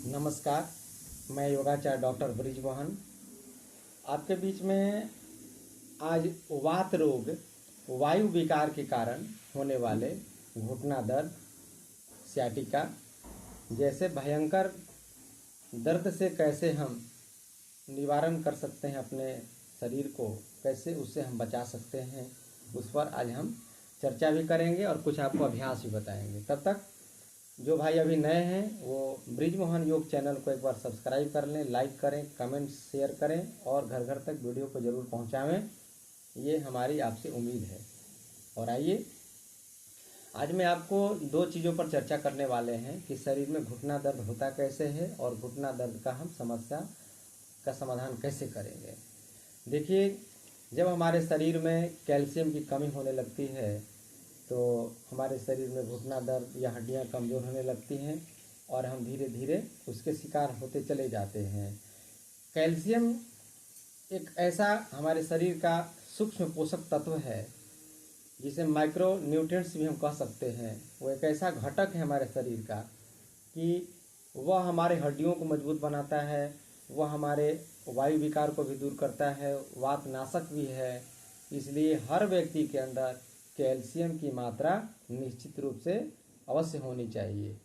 नमस्कार, मैं योगाचार्य डॉक्टर ब्रिजमोहन आपके बीच में आज वात रोग, वायु विकार के कारण होने वाले घुटना दर्द, सियाटिका जैसे भयंकर दर्द से कैसे हम निवारण कर सकते हैं, अपने शरीर को कैसे उससे हम बचा सकते हैं, उस पर आज हम चर्चा भी करेंगे और कुछ आपको अभ्यास भी बताएंगे। तब तक जो भाई अभी नए हैं वो ब्रिजमोहन योग चैनल को एक बार सब्सक्राइब कर लें, लाइक करें, कमेंट शेयर करें और घर घर तक वीडियो को ज़रूर पहुंचाएं। ये हमारी आपसे उम्मीद है। और आइए, आज मैं आपको दो चीज़ों पर चर्चा करने वाले हैं कि शरीर में घुटना दर्द होता कैसे है और घुटना दर्द का हम समस्या का समाधान कैसे करेंगे। देखिए, जब हमारे शरीर में कैल्शियम की कमी होने लगती है तो हमारे शरीर में घुटना दर्द या हड्डियां कमज़ोर होने लगती हैं और हम धीरे धीरे उसके शिकार होते चले जाते हैं। कैल्शियम एक ऐसा हमारे शरीर का सूक्ष्म पोषक तत्व है जिसे माइक्रो न्यूट्रिएंट्स भी हम कह सकते हैं। वो एक ऐसा घटक है हमारे शरीर का कि वह हमारे हड्डियों को मजबूत बनाता है, वह हमारे वायु विकार को भी दूर करता है, वात नाशक भी है। इसलिए हर व्यक्ति के अंदर कैल्शियम की मात्रा निश्चित रूप से अवश्य होनी चाहिए।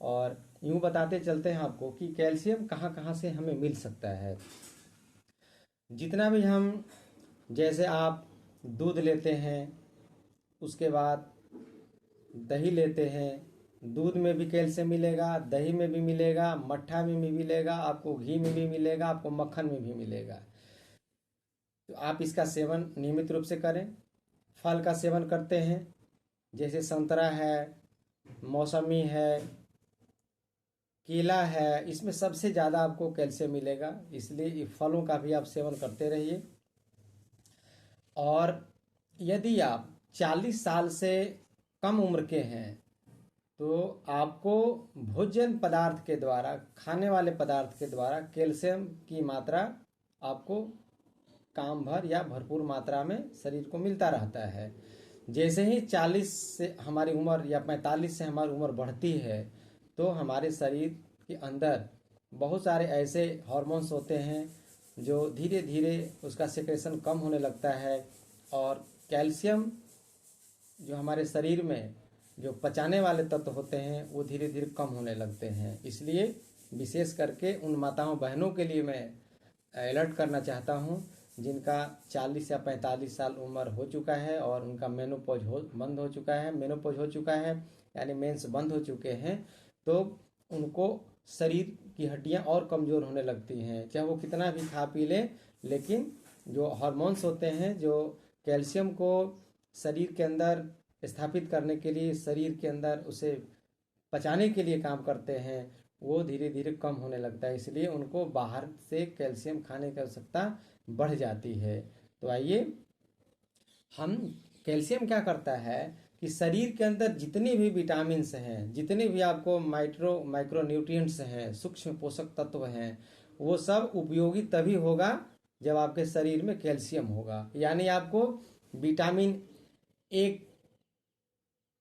और यूँ बताते चलते हैं आपको कि कैल्शियम कहाँ कहाँ से हमें मिल सकता है। जितना भी हम, जैसे आप दूध लेते हैं, उसके बाद दही लेते हैं, दूध में भी कैल्शियम मिलेगा, दही में भी मिलेगा, मट्ठा में भी मिलेगा, आपको घी में भी मिलेगा, आपको मक्खन में भी मिलेगा। तो आप इसका सेवन नियमित रूप से करें। फल का सेवन करते हैं, जैसे संतरा है, मौसमी है, केला है, इसमें सबसे ज़्यादा आपको कैल्शियम मिलेगा, इसलिए फलों का भी आप सेवन करते रहिए। और यदि आप 40 साल से कम उम्र के हैं तो आपको भोजन पदार्थ के द्वारा, खाने वाले पदार्थ के द्वारा कैल्शियम की मात्रा आपको काम भर या भरपूर मात्रा में शरीर को मिलता रहता है। जैसे ही 40 से हमारी उम्र या 45 से हमारी उम्र बढ़ती है तो हमारे शरीर के अंदर बहुत सारे ऐसे हार्मोन्स होते हैं जो धीरे धीरे उसका सेक्रेशन कम होने लगता है और कैल्शियम जो हमारे शरीर में जो पचाने वाले तत्व होते हैं वो धीरे धीरे कम होने लगते हैं। इसलिए विशेष करके उन माताओं बहनों के लिए मैं अलर्ट करना चाहता हूँ जिनका 40 या 45 साल उम्र हो चुका है और उनका मेनोपॉज बंद हो चुका है, मेनोपॉज हो चुका है यानी मेंस बंद हो चुके हैं, तो उनको शरीर की हड्डियां और कमज़ोर होने लगती हैं। चाहे वो कितना भी खा पी लें, लेकिन जो हार्मोन्स होते हैं जो कैल्शियम को शरीर के अंदर स्थापित करने के लिए, शरीर के अंदर उसे पचाने के लिए काम करते हैं, वो धीरे धीरे कम होने लगता है। इसलिए उनको बाहर से कैल्शियम खाने की आवश्यकता बढ़ जाती है। तो आइए, हम कैल्शियम क्या करता है कि शरीर के अंदर जितने भी विटामिन्स हैं, जितने भी आपको माइक्रो न्यूट्रिएंट्स हैं, सूक्ष्म पोषक तत्व हैं, वो सब उपयोगी तभी होगा जब आपके शरीर में कैल्शियम होगा। यानी आपको विटामिन ए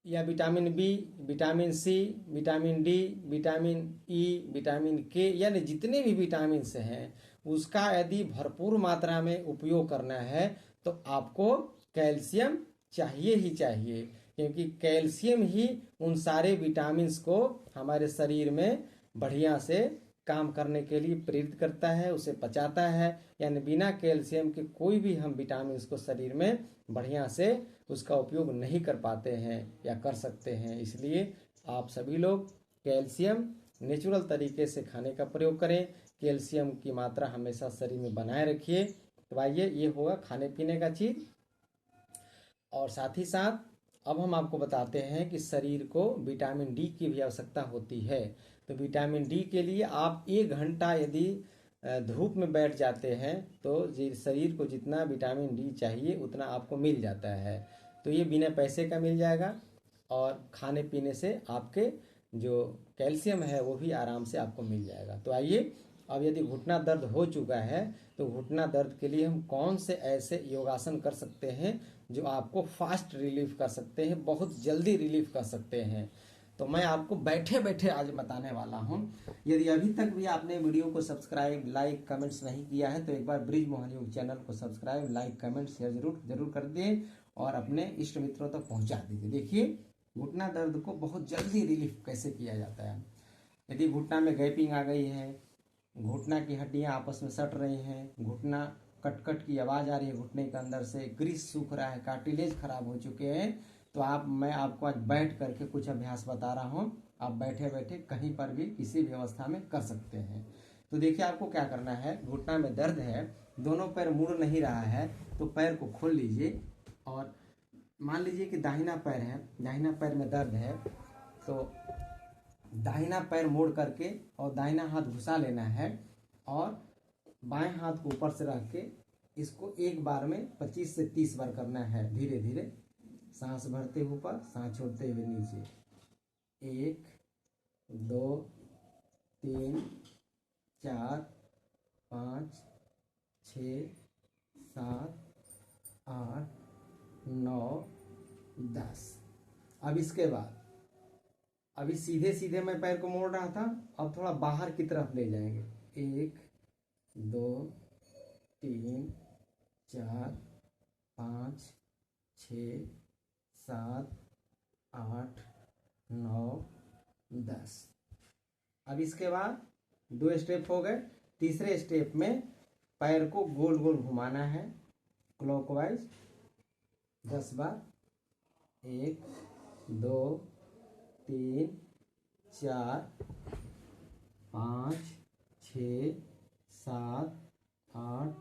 या vitamin B, vitamin C, vitamin D, vitamin E, vitamin K, यानी जितने भी विटामिन हैं उसका यदि भरपूर मात्रा में उपयोग करना है तो आपको कैल्शियम चाहिए ही चाहिए, क्योंकि कैल्शियम ही उन सारे विटामिन्स को हमारे शरीर में बढ़िया से काम करने के लिए प्रेरित करता है, उसे पचाता है। यानी बिना कैल्शियम के कोई भी हम विटामिन्स को शरीर में बढ़िया से उसका उपयोग नहीं कर पाते हैं या कर सकते हैं। इसलिए आप सभी लोग कैल्शियम नेचुरल तरीके से खाने का प्रयोग करें, कैल्शियम की मात्रा हमेशा शरीर में बनाए रखिए। तो आइए, ये होगा खाने पीने का चीज़। और साथ ही साथ अब हम आपको बताते हैं कि शरीर को विटामिन डी की भी आवश्यकता होती है। तो विटामिन डी के लिए आप 1 घंटा यदि धूप में बैठ जाते हैं तो शरीर को जितना विटामिन डी चाहिए उतना आपको मिल जाता है। तो ये बिना पैसे का मिल जाएगा और खाने पीने से आपके जो कैल्शियम है वो भी आराम से आपको मिल जाएगा। तो आइए, अब यदि घुटना दर्द हो चुका है तो घुटना दर्द के लिए हम कौन से ऐसे योगासन कर सकते हैं जो आपको फास्ट रिलीफ कर सकते हैं, बहुत जल्दी रिलीफ कर सकते हैं। तो मैं आपको बैठे बैठे आज बताने वाला हूं। यदि अभी तक भी आपने वीडियो को सब्सक्राइब, लाइक, कमेंट्स नहीं किया है तो एक बार ब्रिज मोहन योग चैनल को सब्सक्राइब, लाइक, कमेंट, शेयर जरूर कर दिए और अपने इष्ट मित्रों तक पहुंचा दीजिए। देखिए घुटना दर्द को बहुत जल्दी रिलीफ कैसे किया जाता है। यदि घुटना में गैपिंग आ गई है, घुटना की हड्डियां आपस में सट रही हैं, घुटना कट की आवाज़ आ रही है, घुटने के अंदर से ग्रीस सूख रहा है, कार्टिलेज खराब हो चुके हैं, तो मैं आपको आज बैठ करके कुछ अभ्यास बता रहा हूं। आप बैठे बैठे कहीं पर भी किसी भी अवस्था में कर सकते हैं। तो देखिए आपको क्या करना है, घुटना में दर्द है, दोनों पैर मुड़ नहीं रहा है, तो पैर को खोल लीजिए और मान लीजिए कि दाहिना पैर है, दाहिना पैर में दर्द है, तो दाहिना पैर मोड़ करके और दाहिना हाथ घुसा लेना है और बाएं हाथ को ऊपर से रख के इसको एक बार में 25 से 30 बार करना है। धीरे धीरे सांस भरते ऊपर, सांस छोड़ते हुए नीचे। 1 2 3 4 5 6 7 8 9 10। अब इसके बाद अभी सीधे सीधे मैं पैर को मोड़ रहा था, अब थोड़ा बाहर की तरफ ले जाएंगे। 1 2 3 4 5 6 7 8 9 10। अब इसके बाद 2 स्टेप हो गए। तीसरे स्टेप में पैर को गोल गोल घुमाना है क्लॉकवाइज 10 बार। 1 2 3 4 5 6 7 8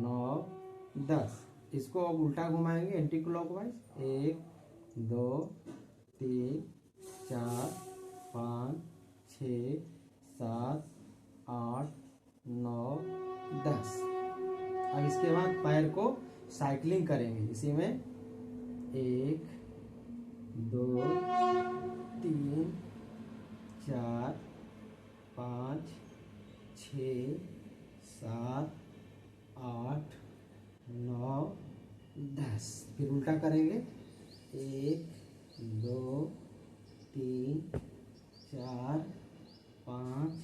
9 10। इसको अब उल्टा घुमाएंगे एंटी क्लॉकवाइज। 1 2 3 4 5 6 7 8 9 10। अब इसके बाद पैर को साइकिलिंग करेंगे इसी में। 1 2 3 4 5 6 7 8 9 10। फिर उल्टा करेंगे। 1 2 3 4 5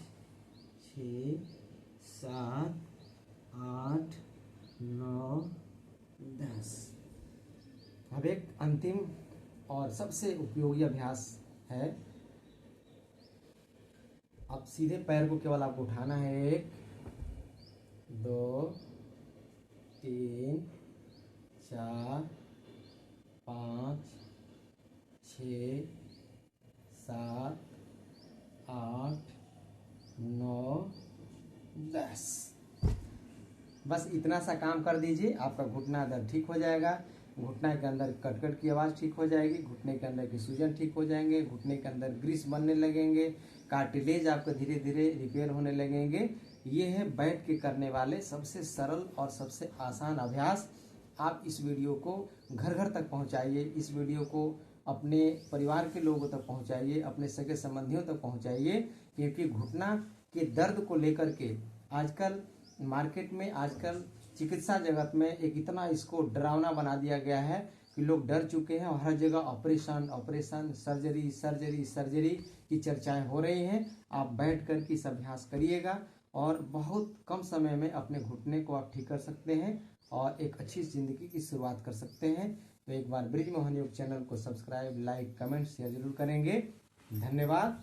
6 7 8 9 10। अब एक अंतिम और सबसे उपयोगी अभ्यास है। अब सीधे पैर को केवल आपको उठाना है। 1 2 3 4 5 6 7 8 9 10। बस इतना सा काम कर दीजिए, आपका घुटना दर्द ठीक हो जाएगा। घुटना के अंदर कट की आवाज़ ठीक हो जाएगी, घुटने के अंदर की सूजन ठीक हो जाएंगे, घुटने के अंदर ग्रीस बनने लगेंगे, कार्टिलेज आपका धीरे धीरे रिपेयर होने लगेंगे। ये है बैठ के करने वाले सबसे सरल और सबसे आसान अभ्यास। आप इस वीडियो को घर घर तक पहुंचाइए, इस वीडियो को अपने परिवार के लोगों तक पहुंचाइए, अपने सगे संबंधियों तक पहुंचाइए, क्योंकि घुटना के दर्द को लेकर के आजकल मार्केट में, आजकल चिकित्सा जगत में एक इतना इसको डरावना बना दिया गया है कि लोग डर चुके हैं और हर जगह ऑपरेशन, सर्जरी की चर्चाएं हो रही हैं। आप बैठ कर के इस अभ्यास करिएगा और बहुत कम समय में अपने घुटने को आप ठीक कर सकते हैं और एक अच्छी जिंदगी की शुरुआत कर सकते हैं। तो एक बार ब्रिज मोहन योग चैनल को सब्सक्राइब, लाइक, कमेंट, शेयर जरूर करेंगे। धन्यवाद।